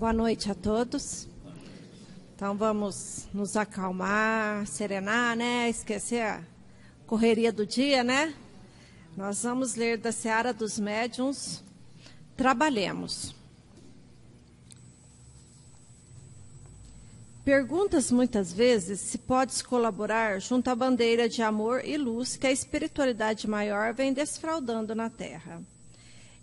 Boa noite a todos. Então vamos nos acalmar, serenar, né? Esquecer a correria do dia, né? Nós vamos ler da Seara dos Médiuns, Trabalhemos. Perguntas muitas vezes se podes colaborar junto à bandeira de amor e luz que a espiritualidade maior vem desfraldando na Terra.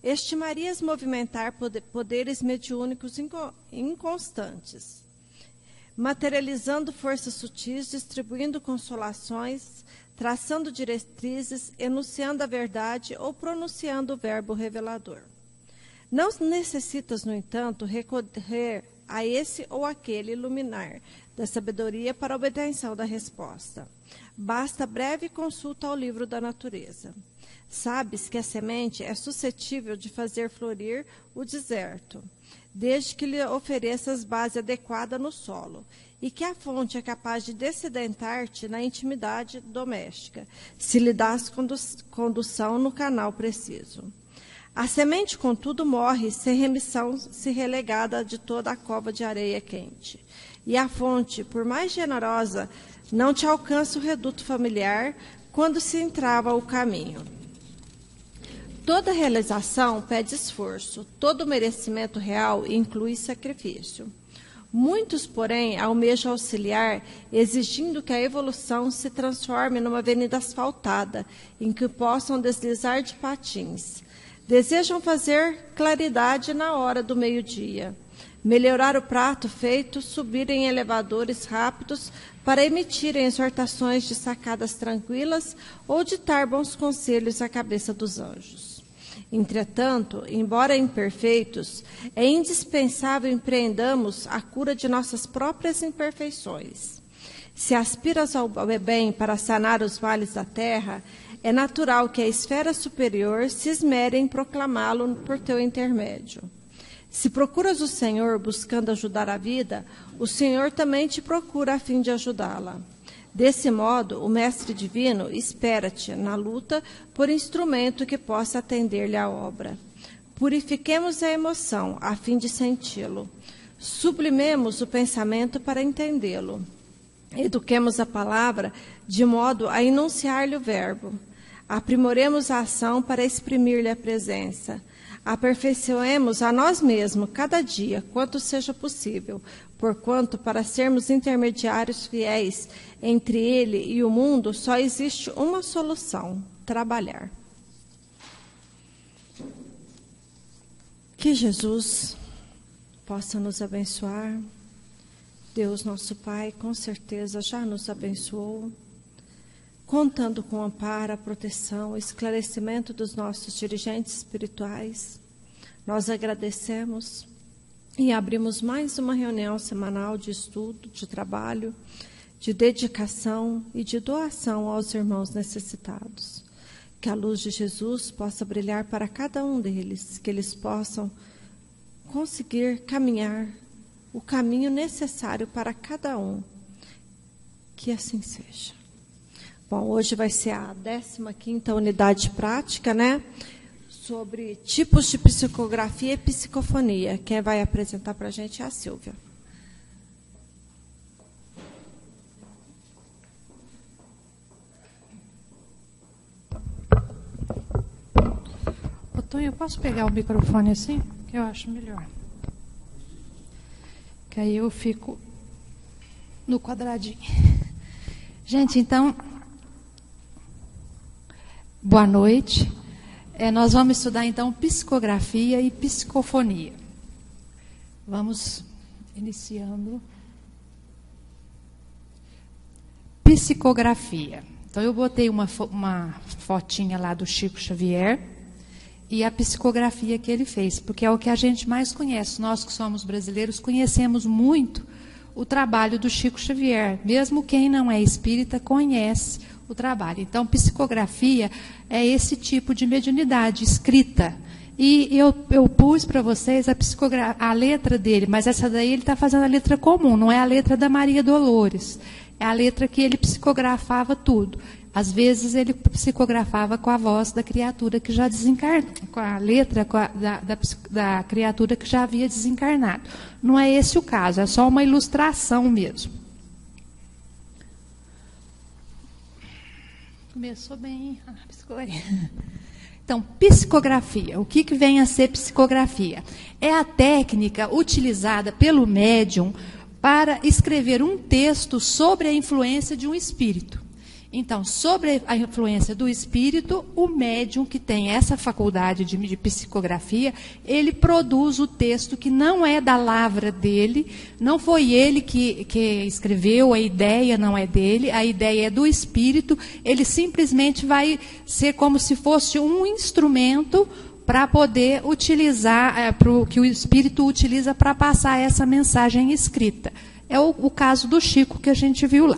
Estimarias movimentar poderes mediúnicos inconstantes, materializando forças sutis, distribuindo consolações, traçando diretrizes, enunciando a verdade ou pronunciando o verbo revelador. Não necessitas, no entanto, recorrer a esse ou aquele luminar da sabedoria para a obtenção da resposta. Basta breve consulta ao livro da natureza. Sabes que a semente é suscetível de fazer florir o deserto, desde que lhe ofereças base adequada no solo, e que a fonte é capaz de dessedentar-te na intimidade doméstica, se lhe dás condução no canal preciso. A semente, contudo, morre sem remissão, se relegada de toda a cova de areia quente. E a fonte, por mais generosa, não te alcança o reduto familiar quando se entrava o caminho. Toda realização pede esforço, todo merecimento real inclui sacrifício. Muitos, porém, almejam auxiliar, exigindo que a evolução se transforme numa avenida asfaltada, em que possam deslizar de patins. Desejam fazer claridade na hora do meio-dia, melhorar o prato feito, subir em elevadores rápidos para emitirem exortações de sacadas tranquilas ou ditar bons conselhos à cabeça dos anjos. Entretanto, embora imperfeitos, é indispensável empreendamos a cura de nossas próprias imperfeições. Se aspiras ao bem para sanar os vales da terra, é natural que a esfera superior se esmere em proclamá-lo por teu intermédio. Se procuras o Senhor buscando ajudar a vida, o Senhor também te procura a fim de ajudá-la. Desse modo, o Mestre Divino espera-te na luta por instrumento que possa atender-lhe a obra. Purifiquemos a emoção, a fim de senti-lo. Sublimemos o pensamento para entendê-lo. Eduquemos a palavra de modo a enunciar-lhe o verbo. Aprimoremos a ação para exprimir-lhe a presença. Aperfeiçoemos a nós mesmos cada dia, quanto seja possível, porquanto, para sermos intermediários fiéis entre ele e o mundo, só existe uma solução: trabalhar. Que Jesus possa nos abençoar. Deus, nosso Pai, com certeza já nos abençoou, contando com o amparo, a proteção, o esclarecimento dos nossos dirigentes espirituais. Nós agradecemos e abrimos mais uma reunião semanal de estudo, de trabalho, de dedicação e de doação aos irmãos necessitados. Que a luz de Jesus possa brilhar para cada um deles, que eles possam conseguir caminhar o caminho necessário para cada um. Que assim seja. Bom, hoje vai ser a 15ª unidade prática, né? Sobre tipos de psicografia e psicofonia. Quem vai apresentar para a gente é a Silvia. Tonho, eu posso pegar o microfone assim? Eu acho melhor. Que aí eu fico no quadradinho. Gente, então, boa noite. Nós vamos estudar, então, psicografia e psicofonia. Vamos iniciando. Psicografia. Então, eu botei uma fotinha lá do Chico Xavier e a psicografia que ele fez, porque é o que a gente mais conhece. Nós que somos brasileiros conhecemos muito o trabalho do Chico Xavier. Mesmo quem não é espírita conhece o trabalho. Então, psicografia é esse tipo de mediunidade escrita. E eu pus para vocês a letra dele, mas essa daí ele está fazendo a letra comum, não é a letra da Maria Dolores. É a letra que ele psicografava tudo. Às vezes ele psicografava com a voz da criatura que já desencarnou, com a letra da criatura que já havia desencarnado. Não é esse o caso, é só uma ilustração mesmo. Começou bem a psicografia. Então, psicografia. O que vem a ser psicografia? É a técnica utilizada pelo médium para escrever um texto sobre a influência de um espírito. Então, sobre a influência do espírito, o médium que tem essa faculdade de psicografia, ele produz o texto que não é da lavra dele, não foi ele que escreveu, a ideia não é dele, a ideia é do espírito, ele simplesmente vai ser como se fosse um instrumento para poder utilizar, que o espírito utiliza para passar essa mensagem escrita. É o caso do Chico que a gente viu lá.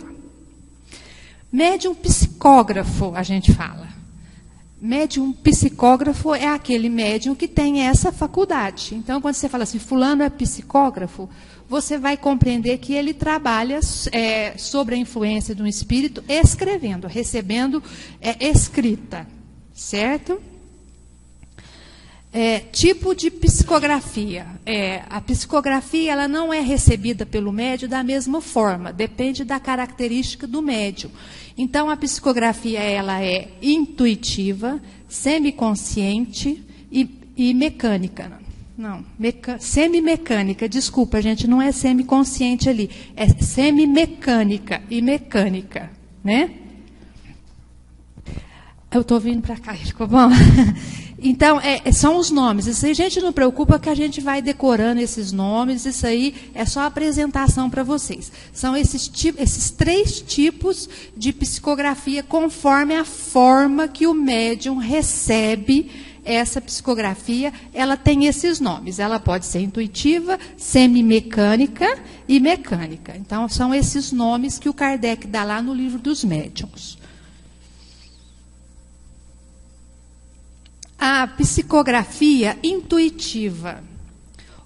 Médium psicógrafo, a gente fala. Médium psicógrafo é aquele médium que tem essa faculdade. Então, quando você fala assim, fulano é psicógrafo, você vai compreender que ele trabalha sobre a influência de um espírito escrevendo, recebendo escrita, certo? Tipo de psicografia. A psicografia ela não é recebida pelo médium da mesma forma, depende da característica do médium. Então, a psicografia ela é intuitiva, semiconsciente e mecânica. Semimecânica, desculpa, gente, não é semiconsciente ali, é semimecânica e mecânica, né? Eu estou vindo para cá, ficou bom? Então, são os nomes. Isso aí a gente não preocupa que a gente vai decorando esses nomes, isso aí é só apresentação para vocês. São esses 3 tipos de psicografia, conforme a forma que o médium recebe essa psicografia, ela tem esses nomes. Ela pode ser intuitiva, semimecânica e mecânica. Então, são esses nomes que o Kardec dá lá no Livro dos Médiuns. A psicografia intuitiva.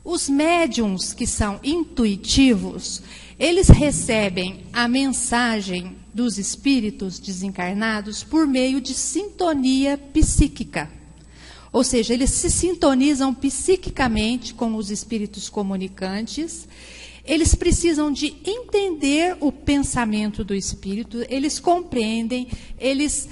Os médiuns que são intuitivos, eles recebem a mensagem dos espíritos desencarnados por meio de sintonia psíquica. Ou seja, eles se sintonizam psiquicamente com os espíritos comunicantes. Eles precisam de entender o pensamento do espírito, eles compreendem, eles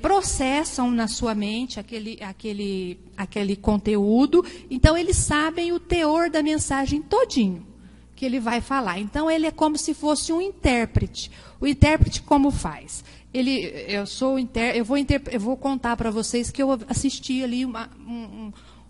processam na sua mente aquele conteúdo, então eles sabem o teor da mensagem todinho que ele vai falar. Então ele é como se fosse um intérprete. O intérprete como faz? Eu vou contar para vocês que eu assisti ali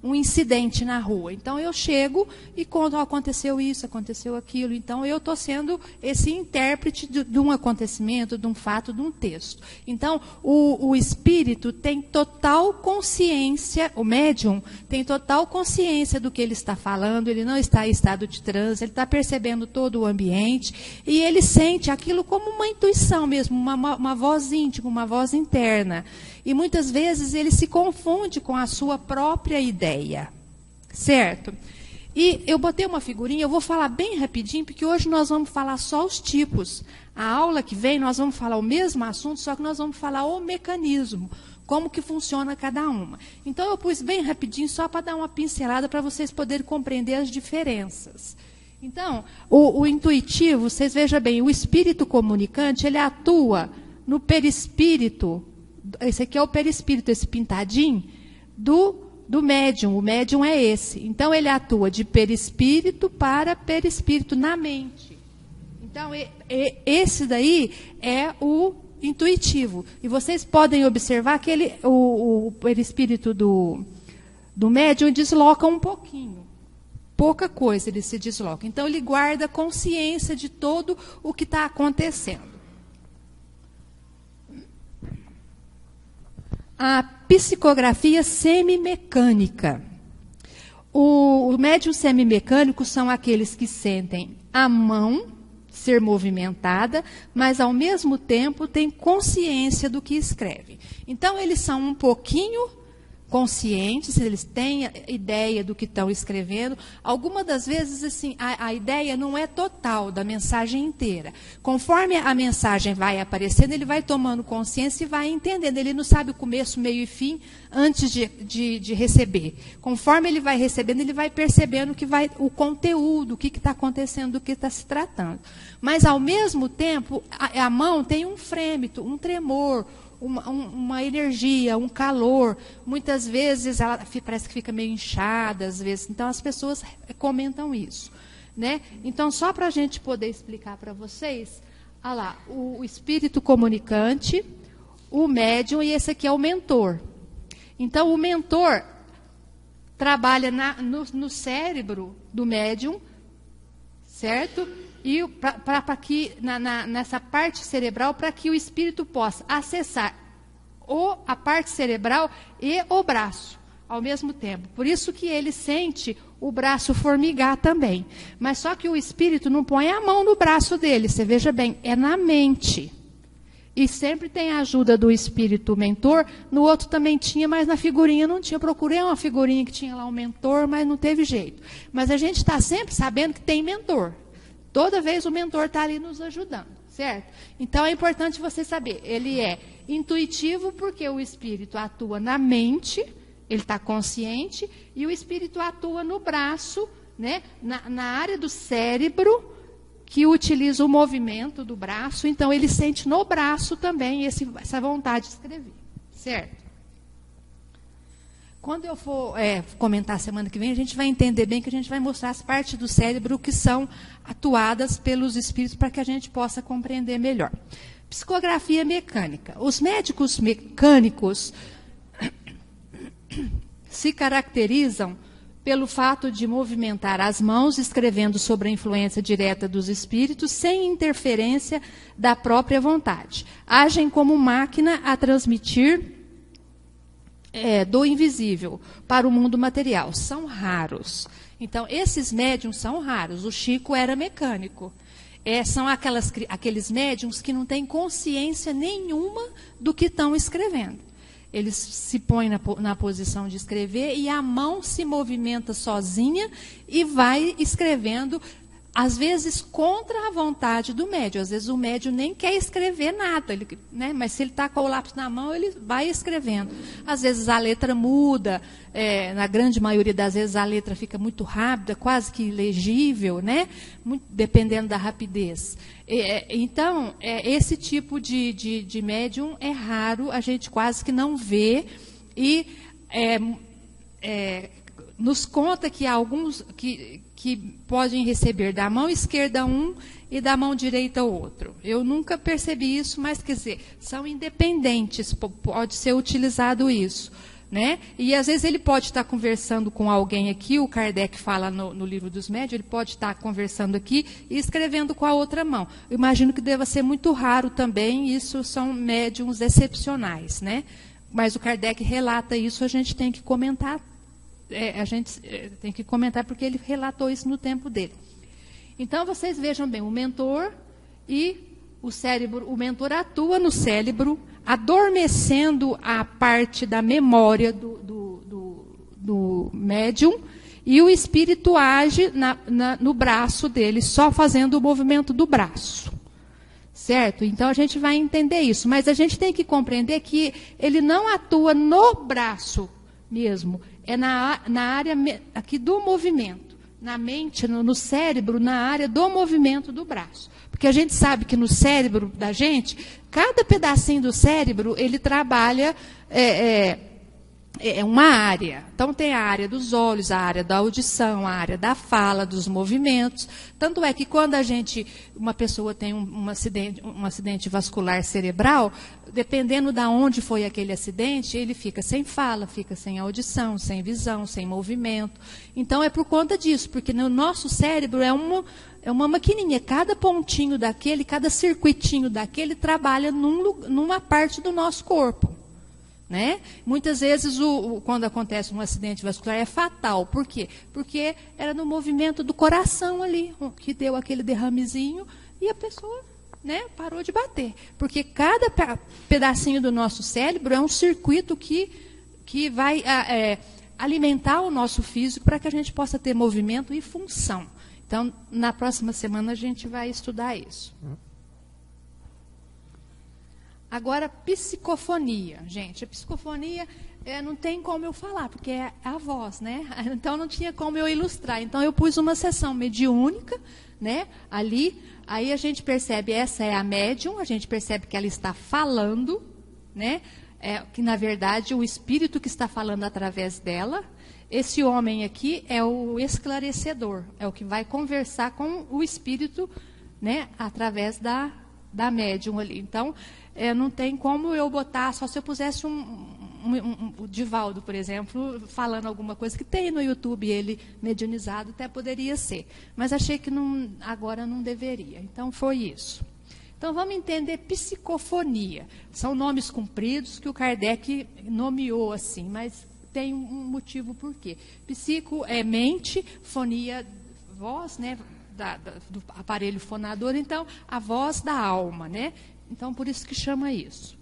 um incidente na rua. Então, eu chego e conto, aconteceu isso, aconteceu aquilo. Então, eu estou sendo esse intérprete de um acontecimento, de um fato, de um texto. Então, o espírito tem total consciência, o médium tem total consciência do que ele está falando, ele não está em estado de transe, ele está percebendo todo o ambiente, e ele sente aquilo como uma intuição mesmo, uma voz íntima, uma voz interna. E muitas vezes ele se confunde com a sua própria ideia, certo? E eu botei uma figurinha, eu vou falar bem rapidinho, porque hoje nós vamos falar só os tipos. A aula que vem nós vamos falar o mesmo assunto, só que nós vamos falar o mecanismo, como que funciona cada uma. Então eu pus bem rapidinho, só para dar uma pincelada, para vocês poderem compreender as diferenças. Então, o intuitivo, vocês vejam bem, o espírito comunicante, ele atua no perispírito. Esse aqui é o perispírito, esse pintadinho, do médium. O médium é esse. Então, ele atua de perispírito para perispírito na mente. Então, esse daí é o intuitivo. E vocês podem observar que o perispírito do médium desloca um pouquinho. Pouca coisa ele se desloca. Então, ele guarda consciência de todo o que está acontecendo. A psicografia semimecânica. O médium semimecânico são aqueles que sentem a mão ser movimentada, mas ao mesmo tempo têm consciência do que escreve. Então, eles são um pouquinho conscientes, eles têm ideia do que estão escrevendo. Algumas das vezes, assim, a ideia não é total da mensagem inteira. Conforme a mensagem vai aparecendo, ele vai tomando consciência e vai entendendo. Ele não sabe o começo, meio e fim antes de receber. Conforme ele vai recebendo, ele vai percebendo o conteúdo, o que está acontecendo, do que está se tratando. Mas, ao mesmo tempo, a mão tem um frêmito, um tremor, uma energia, um calor. Muitas vezes ela parece que fica meio inchada, às vezes. Então as pessoas comentam isso, né? Então, só para a gente poder explicar para vocês, olha lá, o espírito comunicante, o médium, e esse aqui é o mentor. Então, o mentor trabalha no cérebro do médium, certo? E para que nessa parte cerebral, para que o espírito possa acessar a parte cerebral e o braço ao mesmo tempo. Por isso que ele sente o braço formigar também. Mas só que o espírito não põe a mão no braço dele, você veja bem, é na mente. E sempre tem a ajuda do espírito mentor. No outro também tinha, mas na figurinha não tinha. Eu procurei uma figurinha que tinha lá um mentor, mas não teve jeito. Mas a gente está sempre sabendo que tem mentor. Toda vez o mentor está ali nos ajudando, certo? Então é importante você saber, ele é intuitivo porque o espírito atua na mente, ele está consciente, e o espírito atua no braço, né? Na área do cérebro, que utiliza o movimento do braço, então ele sente no braço também essa vontade de escrever, certo? Quando eu for comentar semana que vem, a gente vai entender bem que a gente vai mostrar as partes do cérebro que são atuadas pelos espíritos para que a gente possa compreender melhor. Psicografia mecânica. Os médicos mecânicos se caracterizam pelo fato de movimentar as mãos, escrevendo sobre a influência direta dos espíritos, sem interferência da própria vontade. Agem como máquina a transmitir do invisível para o mundo material. São raros. Então, esses médiums são raros. O Chico era mecânico. São aqueles médiums que não têm consciência nenhuma do que estão escrevendo. Eles se põem na posição de escrever e a mão se movimenta sozinha e vai escrevendo, às vezes contra a vontade do médium. Às vezes o médium nem quer escrever nada, né? Mas se ele está com o lápis na mão, ele vai escrevendo. Às vezes a letra muda, na grande maioria das vezes a letra fica muito rápida, quase que ilegível, né? Dependendo da rapidez. Então, esse tipo de médium é raro, a gente quase que não vê, e nos conta que há alguns que podem receber da mão esquerda um e da mão direita outro. Eu nunca percebi isso, mas, quer dizer, são independentes, pode ser utilizado isso, né? E, às vezes, ele pode estar conversando com alguém aqui, o Kardec fala no livro dos médiuns, ele pode estar conversando aqui e escrevendo com a outra mão. Eu imagino que deva ser muito raro também, isso são médiums excepcionais, né? Mas o Kardec relata isso, a gente tem que comentar. A gente tem que comentar porque ele relatou isso no tempo dele. Então, vocês vejam bem, o mentor e o cérebro, o mentor atua no cérebro, adormecendo a parte da memória do médium, e o espírito age no braço dele, só fazendo o movimento do braço. Certo? Então, a gente vai entender isso. Mas a gente tem que compreender que ele não atua no braço mesmo, é na área aqui do movimento, na mente, no cérebro, na área do movimento do braço. Porque a gente sabe que no cérebro da gente, cada pedacinho do cérebro, ele trabalha uma área. Então, tem a área dos olhos, a área da audição, a área da fala, dos movimentos. Tanto é que quando uma pessoa tem um acidente vascular cerebral, dependendo de onde foi aquele acidente, ele fica sem fala, fica sem audição, sem visão, sem movimento. Então, é por conta disso, porque no nosso cérebro é uma maquininha. Cada pontinho daquele, cada circuitinho daquele trabalha numa parte do nosso corpo. Né? Muitas vezes, quando acontece um acidente vascular, é fatal. Por quê? Porque era no movimento do coração ali, que deu aquele derramezinho, e a pessoa, né, parou de bater. Porque cada pedacinho do nosso cérebro é um circuito que que vai alimentar o nosso físico para que a gente possa ter movimento e função. Então, na próxima semana a gente vai estudar isso. Agora, psicofonia. Gente, a psicofonia não tem como eu falar, porque é a voz, né? Então, não tinha como eu ilustrar. Então, eu pus uma sessão mediúnica, né? Ali, aí a gente percebe, essa é a médium, a gente percebe que ela está falando, né? Que, na verdade, o espírito que está falando através dela. Esse homem aqui é o esclarecedor, é o que vai conversar com o espírito, né? Através da médium ali. Então, não tem como eu botar, só se eu pusesse o Divaldo, por exemplo, falando alguma coisa que tem no YouTube, ele mediunizado, até poderia ser. Mas achei que agora não deveria. Então, foi isso. Então, vamos entender psicofonia. São nomes compridos que o Kardec nomeou assim, mas tem um motivo por quê. Psico é mente, fonia, voz, né? Do aparelho fonador, então, a voz da alma, né? Então, por isso que chama isso.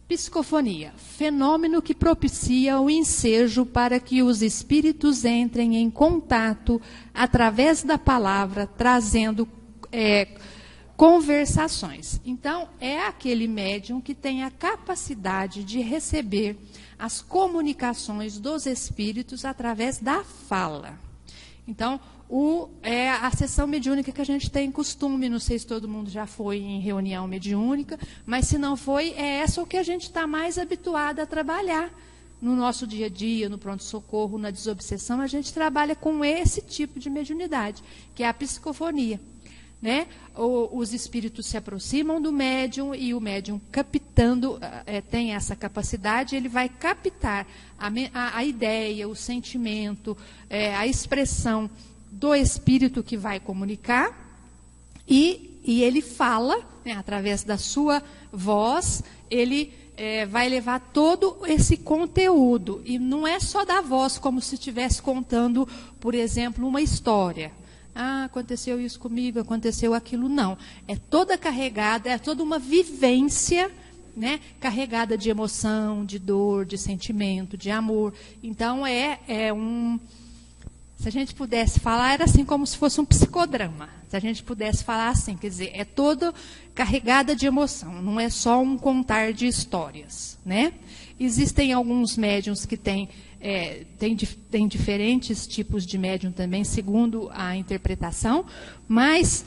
Psicofonia, fenômeno que propicia o ensejo para que os espíritos entrem em contato através da palavra, trazendo conversações. Então, é aquele médium que tem a capacidade de receber as comunicações dos espíritos através da fala. Então, a sessão mediúnica que a gente tem costume, não sei se todo mundo já foi em reunião mediúnica, mas se não foi, é essa o que a gente está mais habituado a trabalhar. No nosso dia a dia, no pronto-socorro, na desobsessão, a gente trabalha com esse tipo de mediunidade, que é a psicofonia. Né? Os espíritos se aproximam do médium e o médium captando, tem essa capacidade, ele vai captar a ideia, o sentimento, a expressão do espírito que vai comunicar e ele fala, né, através da sua voz, ele vai levar todo esse conteúdo. E não é só da voz, como se estivesse contando, por exemplo, uma história. Aconteceu isso comigo, aconteceu aquilo, não. É toda carregada, é toda uma vivência, né, carregada de emoção, de dor, de sentimento, de amor. Então, se a gente pudesse falar, era assim como se fosse um psicodrama. Se a gente pudesse falar assim, quer dizer, é toda carregada de emoção, não é só um contar de histórias, né? Existem alguns médiuns que têm diferentes tipos de médium também, segundo a interpretação, mas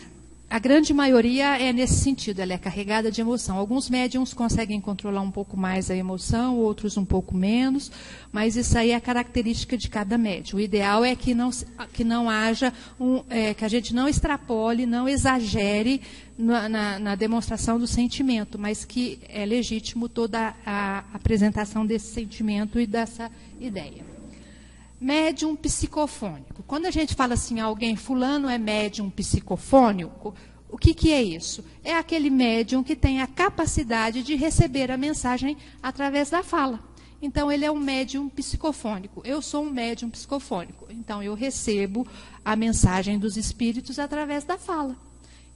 a grande maioria é nesse sentido, ela é carregada de emoção. Alguns médiums conseguem controlar um pouco mais a emoção, outros um pouco menos, mas isso aí é a característica de cada médium. O ideal é que não haja, que a gente não extrapole, não exagere na demonstração do sentimento, mas que é legítimo toda a apresentação desse sentimento e dessa ideia. Médium psicofônico. Quando a gente fala assim, alguém, fulano é médium psicofônico, o que é isso? É aquele médium que tem a capacidade de receber a mensagem através da fala. Então, ele é um médium psicofônico. Eu sou um médium psicofônico. Então, eu recebo a mensagem dos espíritos através da fala.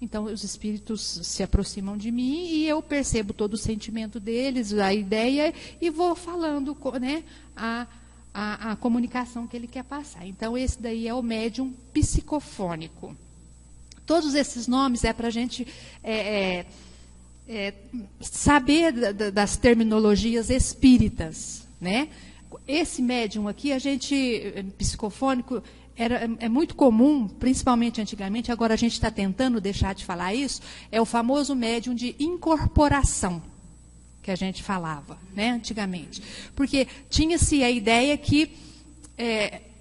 Então, os espíritos se aproximam de mim e eu percebo todo o sentimento deles, a ideia, e vou falando, né, a comunicação que ele quer passar. Então, esse daí é o médium psicofônico. Todos esses nomes é para a gente saber das terminologias espíritas, né? Esse médium aqui, psicofônico, é muito comum, principalmente antigamente, agora a gente está tentando deixar de falar isso, é o famoso médium de incorporação, que a gente falava, né, antigamente. Porque tinha-se a ideia que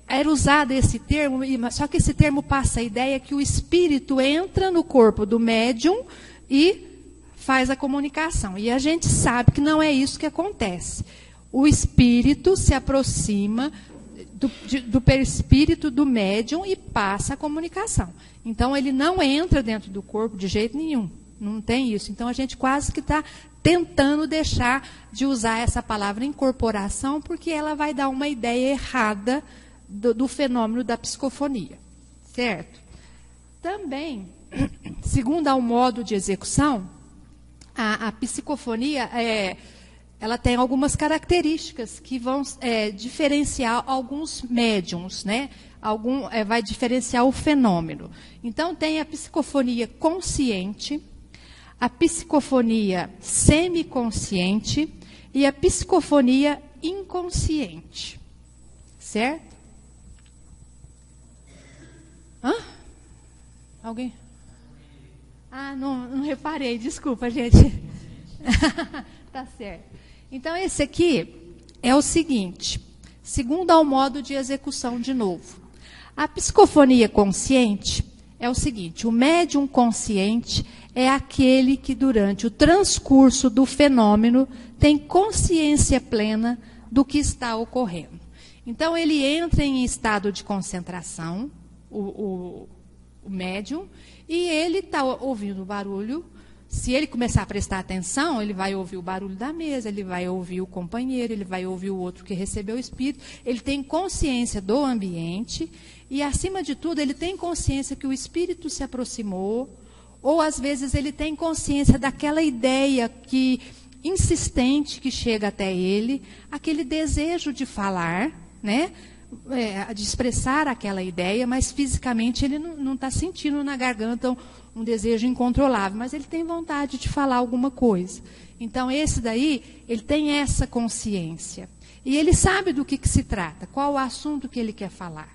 era usado esse termo, só que esse termo passa a ideia que o espírito entra no corpo do médium e faz a comunicação. E a gente sabe que não é isso que acontece. O espírito se aproxima do perispírito do médium e passa a comunicação. Então, ele não entra dentro do corpo de jeito nenhum. Não tem isso. Então, a gente quase que está tentando deixar de usar essa palavra incorporação, porque ela vai dar uma ideia errada do fenômeno da psicofonia. Certo? Também, segundo ao modo de execução, a psicofonia ela tem algumas características que vão diferenciar alguns médiums, né? Vai diferenciar o fenômeno. Então, tem a psicofonia consciente, a psicofonia semiconsciente e a psicofonia inconsciente. Certo? Hã? Alguém? Ah, não reparei, desculpa, gente. Tá certo. Então, esse aqui é o seguinte, segundo ao modo de execução de novo. A psicofonia consciente é o seguinte, o médium consciente é aquele que, durante o transcurso do fenômeno, tem consciência plena do que está ocorrendo. Então, ele entra em estado de concentração, o médium, e ele está ouvindo o barulho. Se ele começar a prestar atenção, ele vai ouvir o barulho da mesa, ele vai ouvir o companheiro, ele vai ouvir o outro que recebeu o espírito. Ele tem consciência do ambiente e, acima de tudo, ele tem consciência que o espírito se aproximou, ou, às vezes, ele tem consciência daquela ideia insistente que chega até ele, aquele desejo de falar, né? De expressar aquela ideia, mas fisicamente ele não está sentindo na garganta um desejo incontrolável, mas ele tem vontade de falar alguma coisa. Então, esse daí, ele tem essa consciência. E ele sabe do que se trata, qual o assunto que ele quer falar.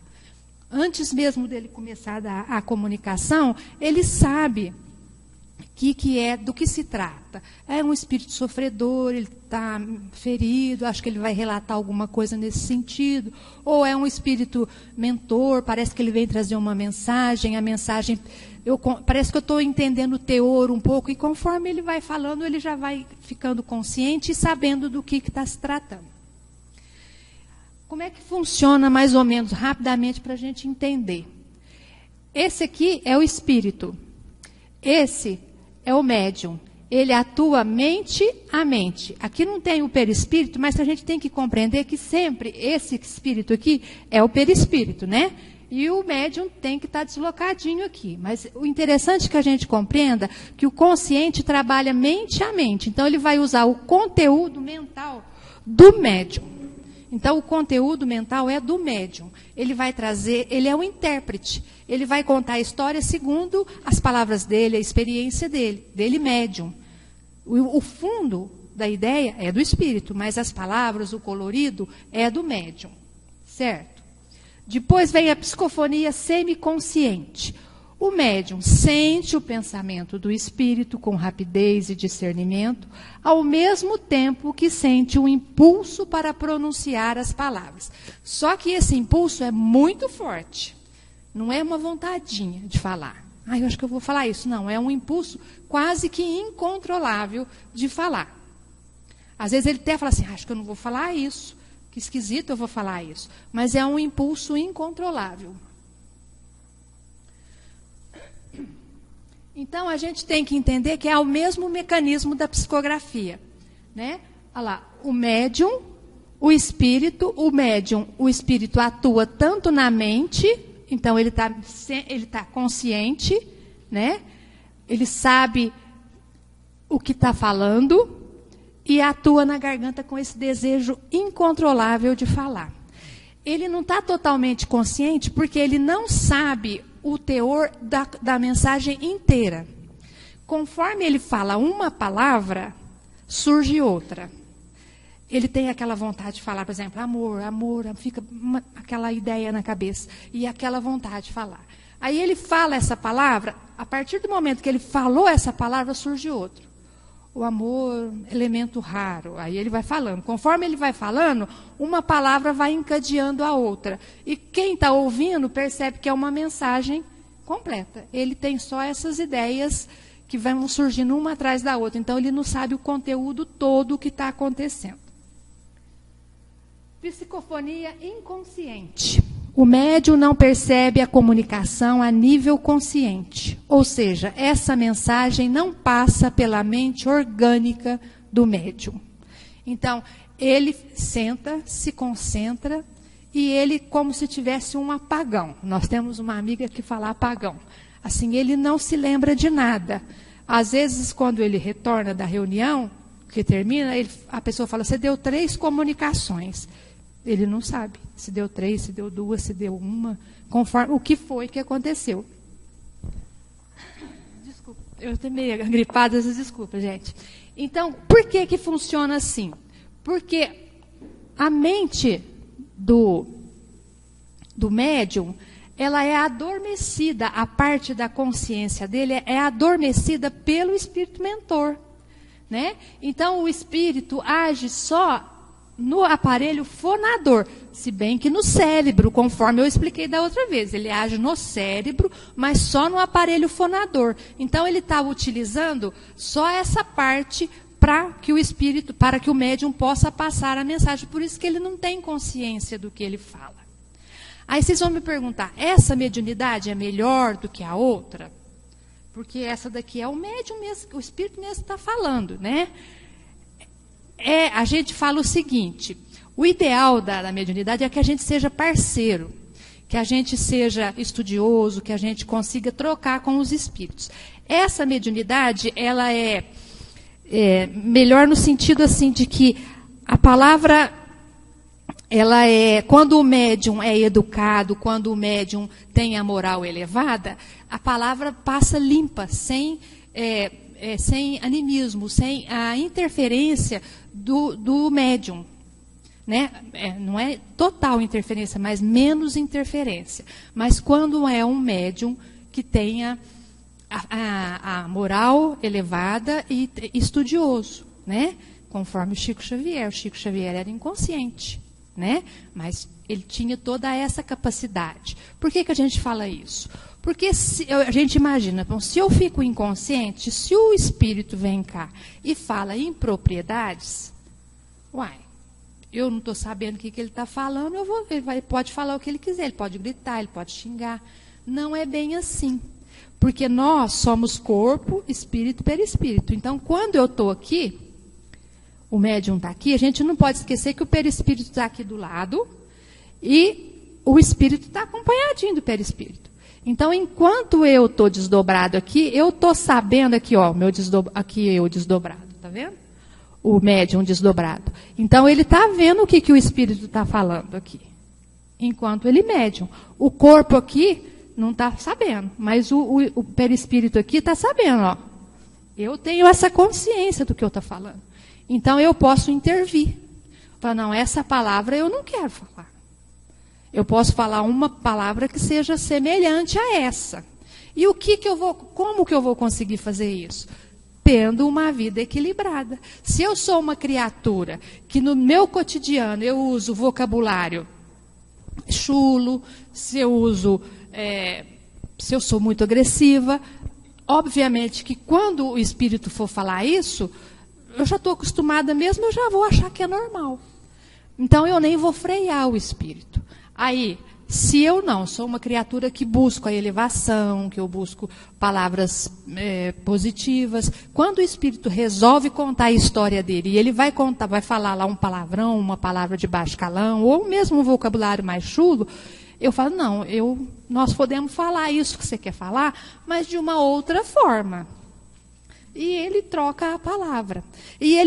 Antes mesmo dele começar a comunicação, ele sabe do que se trata. É um espírito sofredor, ele está ferido, acho que ele vai relatar alguma coisa nesse sentido. Ou é um espírito mentor, parece que ele vem trazer uma mensagem, a mensagem... parece que eu estou entendendo o teor um pouco, e conforme ele vai falando, ele já vai ficando consciente e sabendo do que está se tratando. Como é que funciona, mais ou menos, rapidamente, para a gente entender? Esse aqui é o espírito. Esse é o médium. Ele atua mente a mente. Aqui não tem o perispírito, mas a gente tem que compreender que sempre esse espírito aqui é o perispírito, né? E o médium tem que estar deslocadinho aqui. Mas o interessante é que a gente compreenda que o consciente trabalha mente a mente. Então, ele vai usar o conteúdo mental do médium. Então, o conteúdo mental é do médium. Ele vai trazer, ele é o intérprete. Ele vai contar a história segundo as palavras dele, a experiência dele médium. O fundo da ideia é do espírito, mas as palavras, o colorido, é do médium. Certo? Depois vem a psicofonia semiconsciente. O médium sente o pensamento do espírito com rapidez e discernimento, ao mesmo tempo que sente o impulso para pronunciar as palavras. Só que esse impulso é muito forte. Não é uma vontadinha de falar. Eu acho que eu vou falar isso. Não, é um impulso quase que incontrolável de falar. Às vezes ele até fala assim, acho que eu não vou falar isso. Que esquisito eu vou falar isso. Mas é um impulso incontrolável. Então, a gente tem que entender que é o mesmo mecanismo da psicografia. Né? Olha lá, o médium, o espírito, o espírito atua tanto na mente, então ele está consciente, né? Ele sabe o que está falando e atua na garganta com esse desejo incontrolável de falar. Ele não está totalmente consciente porque ele não sabe o teor da mensagem inteira. Conforme ele fala uma palavra, surge outra. Ele tem aquela vontade de falar, por exemplo, amor, fica aquela ideia na cabeça, e aquela vontade de falar. Aí ele fala essa palavra, a partir do momento que ele falou essa palavra, surge outra. O amor, elemento raro. Aí ele vai falando. Conforme ele vai falando, uma palavra vai encadeando a outra. E quem está ouvindo percebe que é uma mensagem completa. Ele tem só essas ideias que vão surgindo uma atrás da outra. Então, ele não sabe o conteúdo todo que está acontecendo. Psicofonia inconsciente. O médium não percebe a comunicação a nível consciente. Ou seja, essa mensagem não passa pela mente orgânica do médium. Então, ele senta, se concentra, e ele como se tivesse um apagão. Nós temos uma amiga que fala apagão. Assim, ele não se lembra de nada. Às vezes, quando ele retorna da reunião, que termina, a pessoa fala, você deu 3 comunicações. Ele não sabe se deu 3, se deu 2, se deu 1, conforme o que foi que aconteceu. Desculpa, eu estou meio gripada, desculpa, gente. Então, por que funciona assim? Porque a mente do médium, ela é adormecida, a parte da consciência dele é adormecida pelo espírito mentor, né? Então, o espírito age só no aparelho fonador, se bem que no cérebro, conforme eu expliquei da outra vez. Ele age no cérebro, mas só no aparelho fonador. Então, ele está utilizando só essa parte para que o médium possa passar a mensagem. Por isso que ele não tem consciência do que ele fala. Aí vocês vão me perguntar, essa mediunidade é melhor do que a outra? Porque essa daqui é o médium mesmo, o espírito mesmo está falando, né? A gente fala o seguinte, o ideal da mediunidade é que a gente seja parceiro, que a gente seja estudioso, que a gente consiga trocar com os espíritos. Essa mediunidade, ela é melhor no sentido assim de que a palavra, ela quando o médium é educado, quando o médium tem a moral elevada, a palavra passa limpa, sem animismo, sem a interferência do médium. Né? Não é total interferência, mas menos interferência. Mas quando é um médium que tenha a moral elevada e estudioso, né? Conforme o Chico Xavier. O Chico Xavier era inconsciente, né? Mas ele tinha toda essa capacidade. Por que a gente fala isso? Porque a gente imagina, bom, se eu fico inconsciente, se o espírito vem cá e fala impropriedades, eu não estou sabendo o que ele está falando, ele pode falar o que ele quiser, ele pode gritar, ele pode xingar. Não é bem assim. Porque nós somos corpo, espírito e perispírito. Então, quando eu estou aqui, o médium está aqui, a gente não pode esquecer que o perispírito está aqui do lado e o espírito está acompanhadinho do perispírito. Então, enquanto eu estou desdobrado aqui, eu estou sabendo aqui, ó, aqui eu desdobrado, tá vendo? O médium desdobrado. Então, ele está vendo o que o espírito está falando aqui. Enquanto ele médium. O corpo aqui não está sabendo, mas o perispírito aqui está sabendo, ó. Eu tenho essa consciência do que eu estou falando. Então, eu posso intervir. Falar, não, essa palavra eu não quero falar. Eu posso falar uma palavra que seja semelhante a essa. E como que eu vou conseguir fazer isso? Tendo uma vida equilibrada. Se eu sou uma criatura que no meu cotidiano eu uso vocabulário chulo, se eu sou muito agressiva, obviamente que quando o espírito for falar isso, eu já estou acostumada mesmo, eu já vou achar que é normal. Então eu nem vou frear o espírito. Aí, se eu não sou uma criatura que busco a elevação, que eu busco palavras positivas, quando o espírito resolve contar a história dele, e ele vai falar lá um palavrão, uma palavra de baixo calão, ou mesmo um vocabulário mais chulo, eu falo, não, nós podemos falar isso que você quer falar, mas de uma outra forma. E ele troca a palavra. E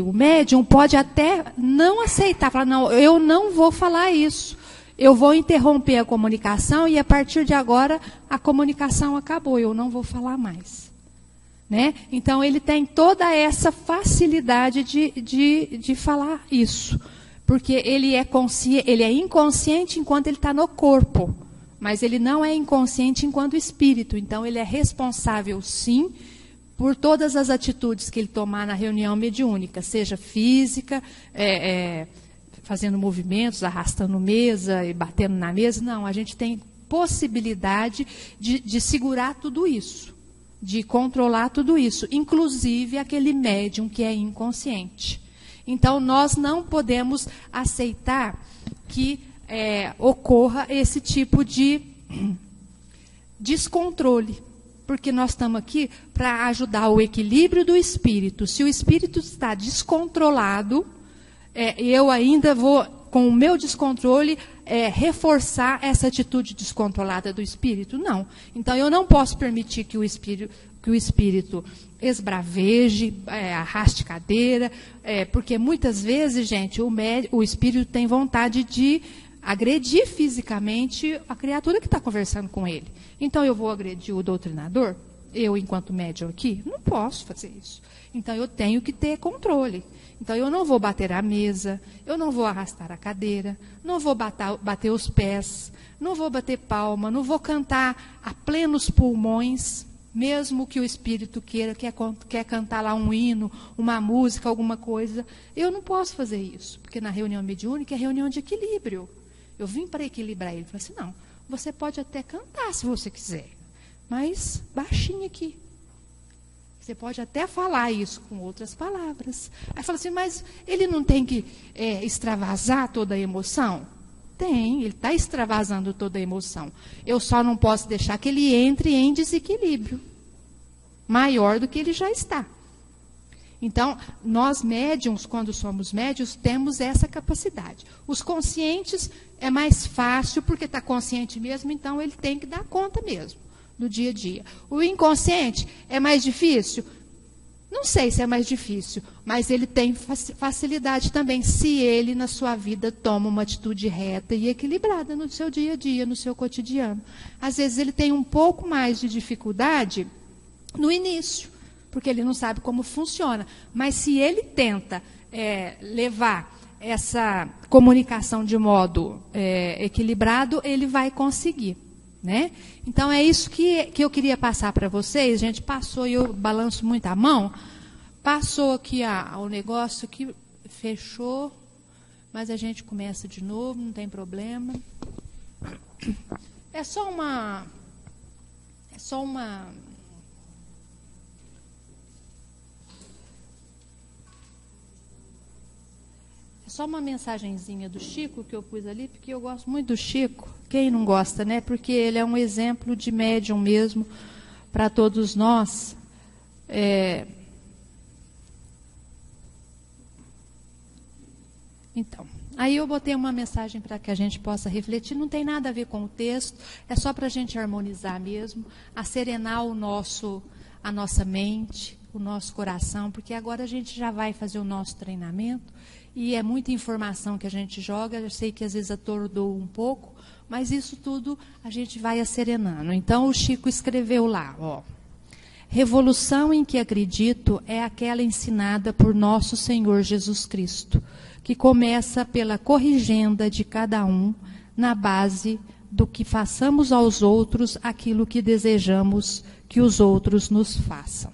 o médium pode até não aceitar, falar, não, eu não vou falar isso. Eu vou interromper a comunicação e a partir de agora a comunicação acabou, eu não vou falar mais. Né? Então ele tem toda essa facilidade de falar isso. Porque ele é inconsciente enquanto ele está no corpo. Mas ele não é inconsciente enquanto espírito. Então ele é responsável, sim, por todas as atitudes que ele tomar na reunião mediúnica, seja física, fazendo movimentos, arrastando mesa e batendo na mesa. Não, a gente tem possibilidade de segurar tudo isso, de controlar tudo isso, inclusive aquele médium que é inconsciente. Então, nós não podemos aceitar que ocorra esse tipo de descontrole. Porque nós estamos aqui para ajudar o equilíbrio do espírito. Se o espírito está descontrolado, eu ainda vou, com o meu descontrole, reforçar essa atitude descontrolada do espírito? Não. Então, eu não posso permitir que o espírito esbraveje, arraste cadeira, porque muitas vezes, gente, o espírito tem vontade de agredir fisicamente a criatura que está conversando com ele. Então, eu vou agredir o doutrinador? Eu, enquanto médium aqui, não posso fazer isso. Então, eu tenho que ter controle. Então, eu não vou bater a mesa, eu não vou arrastar a cadeira, não vou bater os pés, não vou bater palma, não vou cantar a plenos pulmões, mesmo que o espírito quer cantar lá um hino, uma música, alguma coisa. Eu não posso fazer isso, porque na reunião mediúnica é reunião de equilíbrio. Eu vim para equilibrar ele. Falei assim, não, você pode até cantar se você quiser, mas baixinho aqui. Você pode até falar isso com outras palavras. Aí fala assim, mas ele não tem que extravasar toda a emoção? Tem, ele está extravasando toda a emoção. Eu só não posso deixar que ele entre em desequilíbrio maior do que ele já está. Então, nós médiums, quando somos médiums, temos essa capacidade. Os conscientes é mais fácil, porque está consciente mesmo, então ele tem que dar conta mesmo do dia a dia. O inconsciente é mais difícil? Não sei se é mais difícil, mas ele tem facilidade também, se ele, na sua vida, toma uma atitude reta e equilibrada no seu dia a dia, no seu cotidiano. Às vezes ele tem um pouco mais de dificuldade no início, porque ele não sabe como funciona. Mas se ele tenta levar essa comunicação de modo equilibrado, ele vai conseguir. Né? Então, é isso que eu queria passar para vocês. A gente passou, e eu balanço muito a mão, passou aqui o negócio que fechou, mas a gente começa de novo, não tem problema. É só uma mensagenzinha do Chico que eu pus ali, porque eu gosto muito do Chico. Quem não gosta, né? Porque ele é um exemplo de médium mesmo para todos nós. Então, aí eu botei uma mensagem para que a gente possa refletir. Não tem nada a ver com o texto, é só para a gente harmonizar mesmo, acerenar a nossa mente, o nosso coração, porque agora a gente já vai fazer o nosso treinamento. E é muita informação que a gente joga, eu sei que às vezes atordou um pouco, mas isso tudo a gente vai acerenando. Então, o Chico escreveu lá, revolução em que acredito é aquela ensinada por nosso Senhor Jesus Cristo, que começa pela corrigenda de cada um, na base do que façamos aos outros aquilo que desejamos que os outros nos façam.